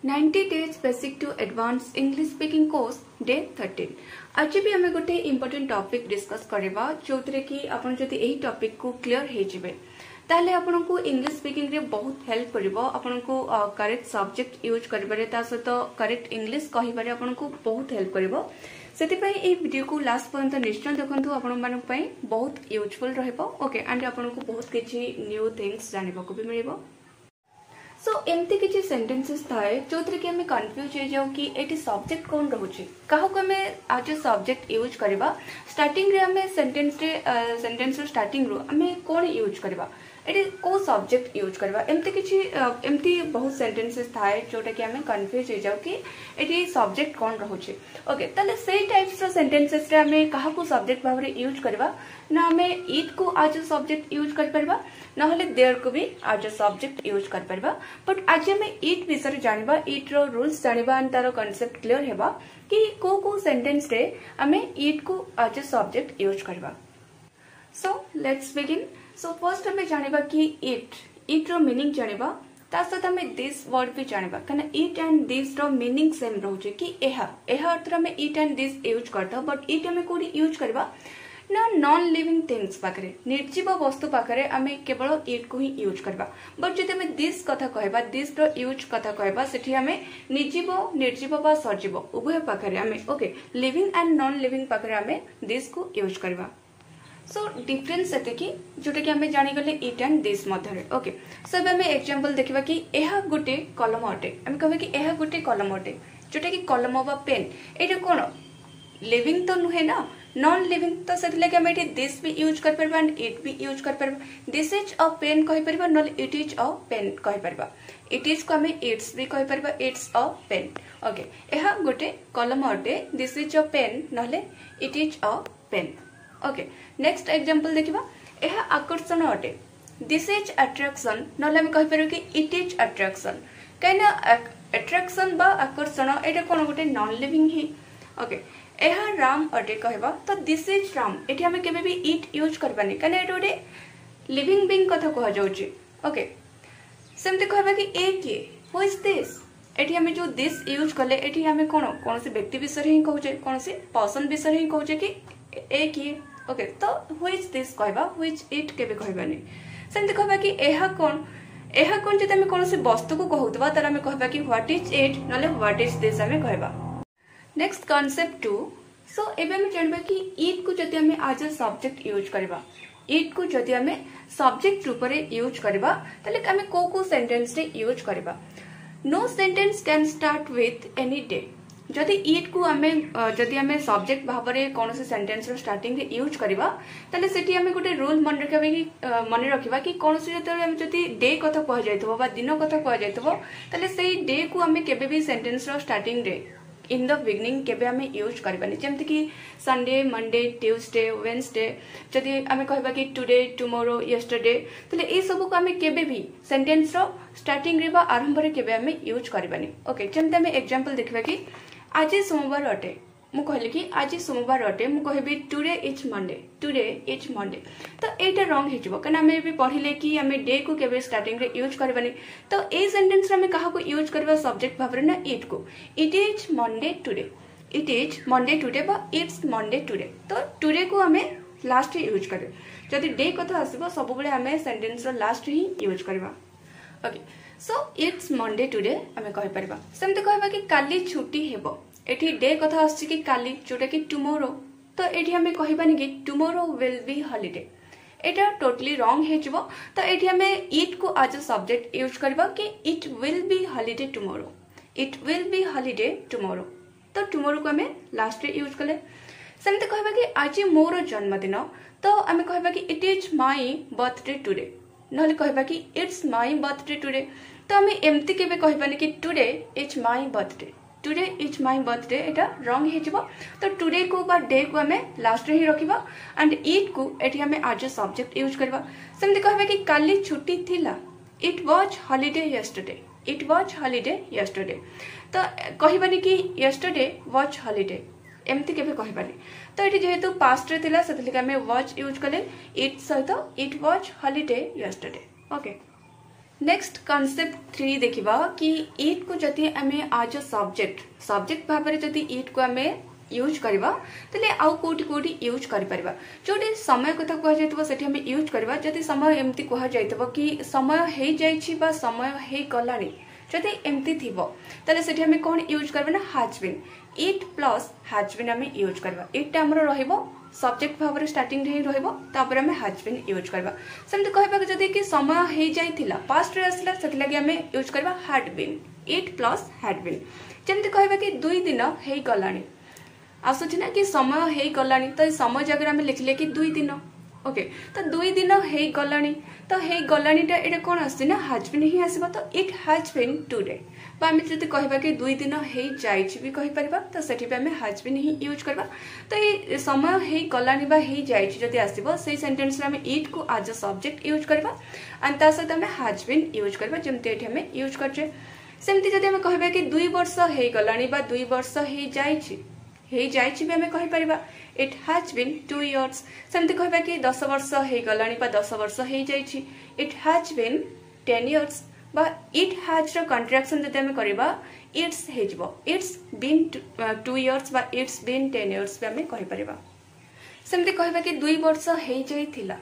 90 days basic to advanced English speaking course day 13 आज भी हमें गोटे इंपोर्टेंट टॉपिक डिस्कस करबा जोतरे कि आपण जति एही टॉपिक को क्लियर हे जिवे ताले आपण को इंग्लिश स्पीकिंग रे बहुत हेल्प करबो आपण को करेक्ट सब्जेक्ट यूज करबारे ता सहित करेक्ट इंग्लिश कहिबारे आपण को बहुत हेल्प करबो सेति पई ए वीडियो को लास्ट पर्यंत निश्चय देखंतु आपण मानक पई बहुत यूजफुल रहबो ओके एंड आपण को बहुत किछि न्यू थिंग्स जानिबो को भी मिलिबो सो एमती किसी सेंटेंसेस थाए जो कि हमें कंफ्यूज हो जाओ कि एटी सब्जेक्ट कौन रोचे काहू को हमें आज सब्जेक्ट यूज करबा स्टार्टिंग रे हमें सेंटेंस स्टार्टिंग रो हमें कौन यूज करबा एटी को सब्जेक्ट यूज करबा एमती बहुत सेंटेंसेस थाए जोटा कि हमें कंफ्यूज हो जाओ कि एटी सब्जेक्ट कौन रोचे ओके ताले से टाइप्स रो सेंटेंसेस रे हमें काहा को सब्जेक्ट भाव रे यूज करबा ना हमें इट को आज सब्जेक्ट यूज कर परबा नहले देयर को भी आज सब्जेक्ट यूज कर परबा बट आज हमें इट विषय जानिबा इट रो रूल्स जानिबा एंड तारो कांसेप्ट क्लियर हेबा कि को सेंटेंस रे हमें इट को आज सब्जेक्ट यूज करबा so let's begin so first हमें जानिबा कि इट रो मीनिंग जानिबा ता साथ हमें दिस वर्ड भी जानिबा कना इट एंड दिस रो मीनिंग सेम रहउचे कि एहा अर्थ हमें इट एंड दिस यूज करता बट इट हमें कोडी यूज करबा ना नॉन लिविंग थिंग्स पाखरे निर्जीव वस्तु पाखरे आमे केवल इट को ही यूज करबा बट जदि हमें दिस कथा कहबा दिस रो यूज कथा कहबा सेठी हमें निर्जीव बा सजीव उभय पाखरे आमे okay living and non living पाखरे आमे दिस को यूज करबा सो डिफरेंस एते कि जोटा कि हमें जानि गले इट एंड दिस मध्यरे ओके सो हमें एग्जांपल देखिबा कि एहा गुटे कलम अटे हम कहबे कि एहा गुटे कलम अटे जोटा कि कलम बा पेन एटा कोन लिविंग तो नुहे ना नॉन लिविंग तो से लगे हम दिस भी यूज कर परबा एंड इट भी यूज कर परबा दिस इज अ पेन कहि परबा नॉन इट इज अ पेन कहि परबा इट इज को हम इट्स भी कहि परबा इट्स अ पेन ओके एहा गोटे कलम अटे दिस इज अ पेन नॉले it is a pen okay next example देखिबा एहा आकर्षण अटे दिस इज अट्रैक्शन नॉले हम कहि परबा कि इट इज अट्रैक्शन काइना अट्रैक्शन बा आकर्षण एटा कोन गोटे नॉन लिविंग ही ओके एहा राम अटे कहबा तो दिस इज राम एठी हमें केबे भी इट यूज करबानी कने एटा गोटे लिविंग बीइंग कथा कह जाउची ओके सेमते कहबा कि ए के हु इज दिस एठी हमें जो दिस यूज करले एठी हमें कोन से व्यक्ति विषय ही कहउचे कोन से पर्सन विषय ही कहउचे कि ए के ओके तो हु इज दिस कहबा हु इज इट केबे कहबानी सेमते कहबा कि एहा कोन जते हमें कोन से वस्तु को कहउतबा तार हमें कहबा कि व्हाट इज इट नले व्हाट इज दिस हमें कहबा नेक्स्ट कॉन्सेप्ट 2 सो एबे हम जानबा कि इट को जति हमें आज सब्जेक्ट यूज करबा इट को जति हमें सब्जेक्ट रूप रे यूज करबा तले हमें को सेंटेंस रे यूज करबा no sentence can start with any day जदि इट को हमें सब्जेक्ट भाव रे कोन से सेंटेंस रो स्टार्टिंग रे यूज करबा तले सेठी हमें गोटे रूल मन रखिबा कि कोन से जते हम जति डे कथा कह जायथबो बा दिन कथा कह जायथबो तले सेही डे को हमें केबे भी सेंटेंस रो स्टार्टिंग रे इन द बिगनिंग केबे हमें यूज करबानी जेमति कि संडे मंडे ट्यूसडे वेडनेसडे जदि हमें कहबा कि टुडे टुमारो यस्टरडे तले ए सब को हमें केबे भी सेंटेंस रो स्टार्टिंग रे बा आरंभ रे केबे हमें यूज करबानी ओके जेमति हमें एग्जांपल देखबा कि आज सोमवार अटे मु कहले कि आज सोमवार अटे मु कहबी टुडे इज मंडे तो एटा रॉन्ग हिजबो कना हमें भी पढिले कि हमें डे को केबे स्टार्टिंग रे यूज करबानी तो ए सेंटेंस रे हमें कहा को यूज करबा सब्जेक्ट भाव रे ना इट को इट इज मंडे टुडे बा इट्स मंडे टुडे तो टुडे को हमें लास्ट रे यूज करे जदि डे कथा आसीबो सब बेले हमें सेंटेंस रो लास्ट ही यूज करबा okay so it's Monday today हमें कहि परबा सेमते कहबा कि काली छुट्टी हेबो एठी डे कथा आछि कि काली जोटा कि टुमारो तो एठी हमें कहबानी कि tomorrow will be holiday Etah totally wrong हे जबो तो एठी हमें इट को आज सब्जेक्ट यूज करबा कि it will be holiday tomorrow तो टुमारो को हमें लास्ट रे यूज करले सेमते कहबा कि आज मोर जन्मदिन तो हमें कहबा कि it is my birthday today नहले कहबा कि इट्स माय बर्थडे टुडे तो हमें एमती केबे कहबानी कि today is my birthday Etah wrong हे जबो तो टुडे को बा डे को हमें लास्ट रे ही रखिबा एंड इट को एठी हमें आज सब्जेक्ट यूज करबा सेमते कहबा कि काली छुट्टी थिला इट वाज हॉलिडे यस्टरडे तो कहबानी कि यस्टरडे वाज हॉलिडे एमती केबे कहबानी तो एठी जेहेतु पास्ट रे थिला सेतली हमें वाज यूज करले इट सहित it was holiday yesterday okay next concept 3 देखिबा कि इट को जति आमे आज अ सब्जेक्ट भाव में जति इट को आमे यूज करबा तले आउ कोठी कोठी यूज करि परबा जोटी समय कथा कह जायतबो सेठी हम यूज करबा जति समय एम्ति कह जायतबो कि समय हे जायछि बा समय हे गलानी जति एम्ति थिबो तले सेठी हम कोन यूज करबा ना has been it plus has been हम यूज करबा इट हमरो रहिबो सब्जेक्ट भाव में स्टार्टिंग रे रहिबो तापर हम हैज बीन यूज करबा सेमति कहबा जति कि समय हे जायथिला पास्ट रे असला सेठी लागि हम यूज करबा had been it plus had been जेमति कहबा कि 2 दिन हे गलानी आसुची ना कि समय हे गलानी तो समय जगह आम लिखले कि 2 दिन ओके तो 2 दिन हे गलानी तो हे गलानीटा एटा कोन आसी ना हैज बीन ही आसीबा तो इट हैज बीन टुडे बा हम जति कहबा कि 2 दिन हे जाइछि भी कहि परबा तो सेठी पे हम हैज बीन ही यूज करबा तो ये समय हे गलानी बा हे जाइछि जति आसीबो सेही सेंटेंस रे हम इट को एज अ सब्जेक्ट यूज करबा एंड ता सहित हम हैज बीन यूज करबा जेमते एठी हम यूज करछे सेमति जति हम कहबा कि 2 वर्ष हे गलानी बा 2 वर्ष हे जाइछि हे जाइछि भी हमें कहि परिबा इट हैज बीन 2 इयर्स सेमति कहबा कि 10 वर्ष हे गलानी बा 10 वर्ष हे जाइछि इट हैज बीन 10 इयर्स बा इट हैज रो कॉन्ट्रैक्शन जते हमें करबा इट्स हेजबो इट्स बीन 2 इयर्स बा इट्स बीन 10 इयर्स भी हमें कहि परिबा सेमति कहबा कि 2 वर्ष हे जाइथिला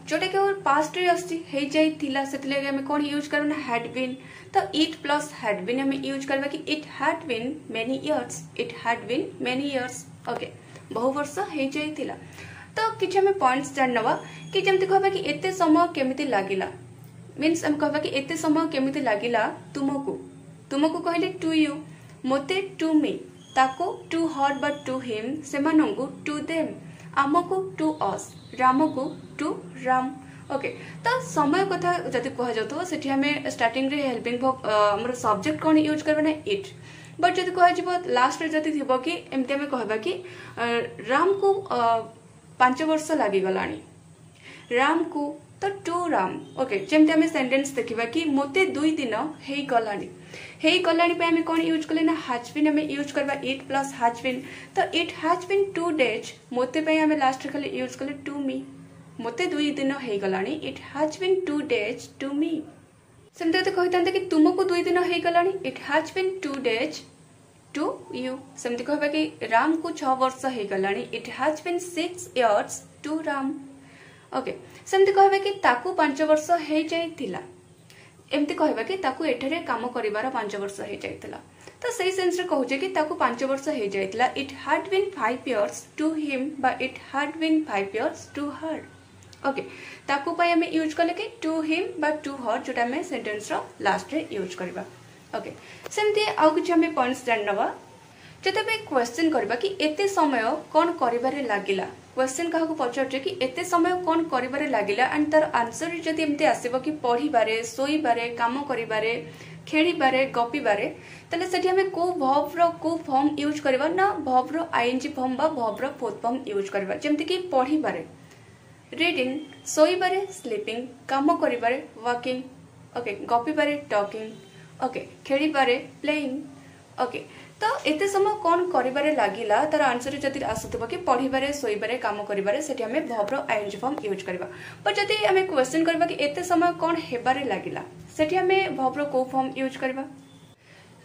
जोटा कि पास्ट रे आछि हे जाइथिला सेतले हमें कोन यूज करना हैड बीन तो इट प्लस हैड बीन हमें यूज करबा कि it had been many years okay बहु वर्ष हे जाइथिला तो किछ हमें पॉइंट्स जाननवा कि जेमति कहबा कि एते समय केमिति लागिला मींस हम कहबा कि एते समय केमिति लागिला तुमको कहले टू यू मोते टू मी ताको टू हर बा टू हिम सेमानंगु टू देम आमको टू अस राम को टू राम ओके तो समय कथा जति कह जातो सेठी हमें स्टार्टिंग रे हेल्पिंग वर्ब हमर सब्जेक्ट कोन यूज करबा ना इट बट जति कह जिवो लास्ट रे जति थिबो कि एमते में कहबा कि राम को 5 वर्ष लागि गलानी राम को तो टू राम ओके जेमते हमें सेंटेंस देखिबा कि मोते 2 दिन हे गलानी पे हमें कोन यूज करले ना हैज बीन हमें यूज करबा इट प्लस हैज बीन तो इट हैज बीन 2 डेज मोते पे हमें लास्ट रे खाली यूज करले टू मी मोते 2 दिन हे गलानी it has been 2 days to me सेमते तो कहितांते कि तुमको 2 दिन हे गलानी it has been 2 days to you सेमते कहबा कि राम को 6 वर्ष हे गलानी it has been 6 years to Ram okay सेमते कहबा कि ताकू 5 वर्ष हे जाइथिला एमती कहबा कि ताकू एठरे काम करिवार 5 वर्ष हे जाइथिला तो सही सेंस रे कहूजे कि ताकू 5 वर्ष हे जाइथिला it had been 5 years to him बा it had been 5 years to her okay ताकू पय हमें यूज करले कि टू हिम बा टू हर जोटा में सेंटेंस रो लास्ट रे यूज करबा ओके सेमती आउ कुछ हमें पॉइंट्स जाननवा जतबे क्वेश्चन करबा कि एते समय कोन करिबारे लागिला क्वेश्चन काहा को पचारजे कि एते समय कोन करिबारे लागिला एंड तार आंसर जति एमते आसीबो कि पढिबारे सोइबारे काम करिबारे खेळिबारे गपिबारे तले सेठी हमें को वर्ब रो को फॉर्म यूज करबा ना वर्ब रो आईएनजी फॉर्म बा वर्ब रो फोर्थ फॉर्म यूज करबा जेमति कि पढिबारे रीडिंग सोइबारे स्लीपिंग काम करिबारे वर्किंग ओके गपिबारे टॉकिंग ओके खेळिबारे प्लेइंग ओके तो एते समय कोन करिबारे लागिला तार आंसर जति आसुतबो कि पढिबारे सोइबारे काम करिबारे सेठी हमें वर्ब रो आईएनजी फॉर्म यूज करबा पर जति हमें क्वेश्चन करबा कि एते समय कोन हेबारे लागिला सेठी हमें वर्ब रो को फॉर्म यूज करबा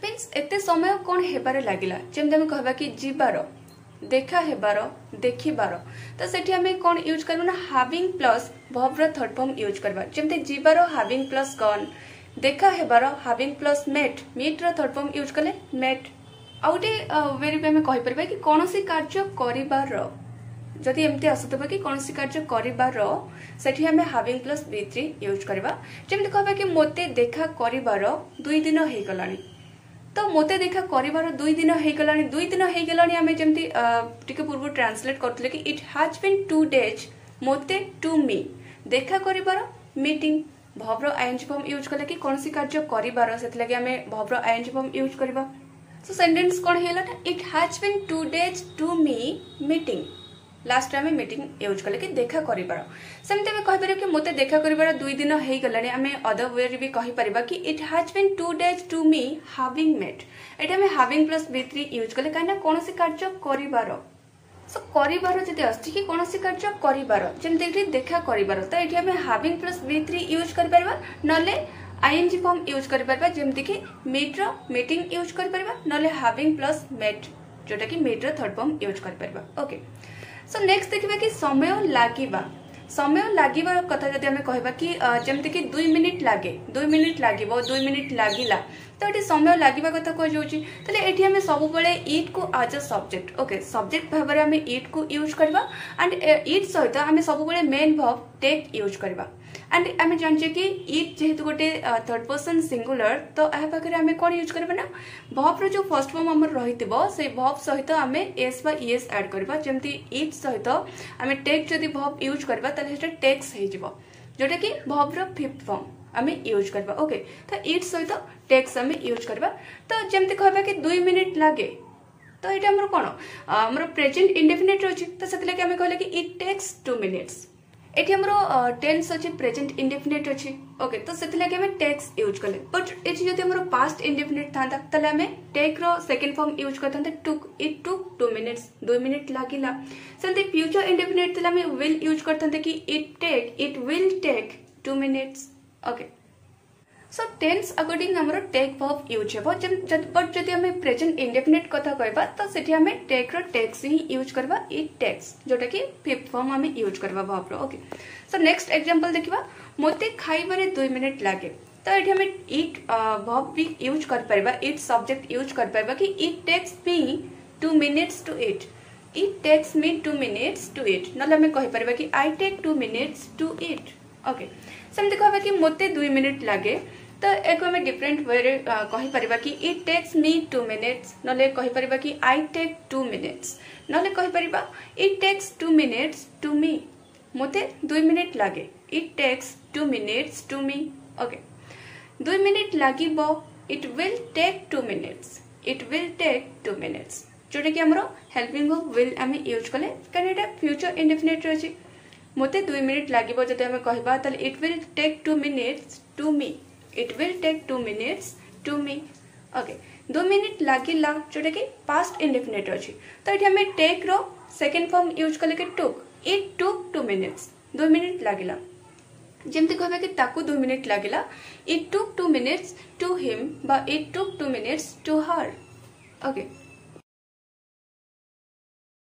मींस एते समय कोन हेबारे लागिला जेमते हम कहबा कि जीबारो देखा हेबारो देखिबारो तो सेठी हमें कोन यूज करबा ना हैविंग प्लस वर्ब रो थर्ड फॉर्म यूज करबा जेमते जीबारो हैविंग प्लस गॉन देखा हेबारो हैविंग प्लस मेट मीट रो थर्ड फॉर्म यूज करले मेट आउटे वेरी पे में कहि परबा कि कोनोसी कार्य करिबार जदि एमती आसुतबा कि कोनोसी कार्य करिबार सेठी हमें हैविंग प्लस b3 यूज करबा जेमते कहबा कि मोते देखा करिबार 2 दिन हे गलानी तो मोते देखा करिबार 2 दिन हे गलानी 2 दिन हे गलानी हमें जेमती टिके पूर्व ट्रांसलेट करथले कि इट हैज बीन 2 डेज मोते टू मी देखा करिबार मीटिंग वर्ब रो आईएनजी फॉर्म यूज करले कि कोनोसी कार्य करिबार सेति लागि हमें वर्ब रो आईएनजी फॉर्म यूज करबा सो सेंटेंस कोन हेला it has been 2 days to me meeting last time meeting use करले कि देखा करिबार सेमते में कहि परबे कि मोते देखा करिबार 2 दिन हे गलानी हमें अदर वे रे भी कहि परबा कि it has been 2 days to me having met एटा में हैविंग प्लस b3 यूज करले काना कोनोसी कार्य करिबार सो करिबार जदि आछि कि कोनोसी कार्य करिबार जेमति देखा करिबार तो एठी हमें हैविंग प्लस V3 यूज कर परबा नले आईएनजी फॉर्म यूज कर परबा जेमति कि मीट रो मीटिंग यूज कर परबा नले हैविंग प्लस मेट जोटा कि मीट रो थर्ड फॉर्म यूज कर परबा। ओके सो नेक्स्ट देखिबा कि समय लागिबा कथा जदि हमें कहबा कि जेमति कि 2 मिनिट लागे 2 मिनिट लागिबो 2 मिनिट लागिला तो एठी समय लागिबा कथा को जाउची तले एठी हमें सब बेले इट को as a subject okay subject भाबरे हमें इट को यूज करबा एंड इट सहित हमें सब बेले मेन वर्ब टेक यूज करबा एंड आम जानचे कि इट जेहेतु गोटे थर्ड पर्सन सिंगुलर तो यह पाखे आम कौन यूज करबा ना वर्ब रो जो फर्स्ट फॉर्म हमर रहितबो से वर्ब सहित आम एस बा ईएस ऐड करबा जेमति इट सहित आम टेक जदि वर्ब यूज करबा तले सेटा टेक्स हे जिवो जोटा कि वर्ब रो फिफ्थ फॉर्म आम यूज करबा। ओके तो इट सहित टेक्स आम यूज करबा तो जेमति कहबा कि 2 मिनिट लागे तो ये हमर कोन हमर प्रेजेंट इंडेफिनिट रहछि तो सेतले कि आम कहले कि इट टेक्स 2 मिनिट्स एठी हमरो टेंस अछि प्रेजेंट इंडेफिनिट अछि। ओके तो सेति लागि हमें टेक्स यूज करले बट एठी जदि हमरो पास्ट इंडेफिनिट थांता तले हमें टेक रो सेकंड फॉर्म यूज करथांते took it took 2 minutes 2 minute लागिला सेति फ्यूचर इंडेफिनिट तले हमें विल यूज करथांते कि it will take 2 minutes. Okay so tense according हमरो टेक वर्ब यूज हेबो बट जदि हमें प्रेजेंट इंडेफिनिट कथा कहबा तो सेठी हमें टेक रो टेक्स ही यूज करबा इट टेक्स जोटा कि फिफ्थ फॉर्म हमें यूज करबा वर्ब रो। ओके सो नेक्स्ट एग्जांपल देखिबा मोते खाइबारे 2 मिनिट लागे तो एठी हमें इट वर्ब भी यूज कर परबा इट सब्जेक्ट यूज कर परबा कि it takes me 2 minutes to eat it takes me 2 minutes to eat नले हमें कहि परबा कि I take 2 minutes to eat. Okay same देखबा कि मोते 2 मिनिट लागे तो एक हमें डिफरेंट वे रे कहि परबा कि इट टेक्स मी 2 मिनिट्स नले कहि परबा कि आई टेक 2 मिनिट्स नले कहि परबा it takes 2 minutes to me मोते 2 मिनिट लागे it takes 2 minutes to me. Okay 2 minute लागिबो it will take 2 minutes it will take 2 minutes जोटा कि हमरो हेल्पिंग वर्ब विल हमें यूज कले कारण एटा फ्यूचर इंडेफिनिट रहछि मोते 2 मिनिट लागिबो जते हमें कहबा त it will take 2 minutes to me it will take 2 minutes to me. Okay 2 minute लागिला जोटा कि पास्ट इंडेफिनिट अछि तो एठी हमें टेक रो सेकंड फॉर्म यूज कले कि took it took 2 minutes 2 minute लागिला जेमति कहबा कि ताकू 2 मिनिट लागिला it took 2 minutes to him बा it took 2 minutes to her. Okay